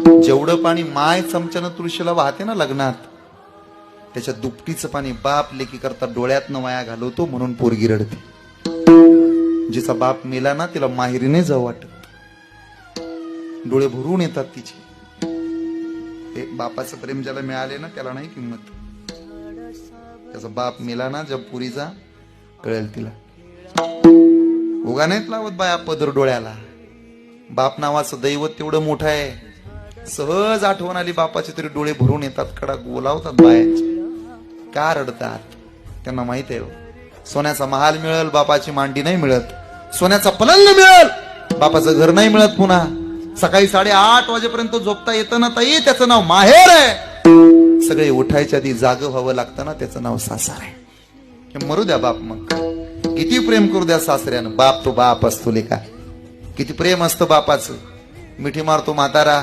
जेवढं पाणी माय चमच्यानं तुळशीला वाहते ना लग्नात, त्याच्या दुपटीचं पाणी बाप लेकी करता डोळ्यातनं वाया घालवतो, म्हणून पोरगी रडते. जिचा बाप मेला ना तिला माहेरीने जाऊ वाटत, डोळे भरून येतात तिचे. हे बापाचं प्रेम ज्याला मिळाले ना त्याला नाही किंमत. त्याचा बाप मेला ना जब पुरीचा कळेल तिला. उगा नाहीत लावत बाया पदर डोळ्याला. बाप नावाचं दैवत तेवढं मोठं आहे. सहज आठवण आली बापाचे तरी डोळे भरून येतात, कडा गोलावतात बायाचे. का रडतात? त्यांना माहित आहे सोन्याचा महाल मिळेल, बापाची मांडी नाही मिळत. सोन्याचा पलंग मिळेल, बापाचं घर नाही मिळत. पुन्हा सकाळी 8:30 वाजेपर्यंत झोपता येतं ना ताई, त्याचं नाव माहेर आहे. सगळे उठायच्या आधी जागं व्हावं लागतं ना, त्याचं नाव सासर आहे. हे मरू द्या बाप, मग किती प्रेम करू द्या सासऱ्यानं. बाप तो बाप असतो लेका. किती प्रेम असतं बापाचं. मिठी मारतो म्हातारा,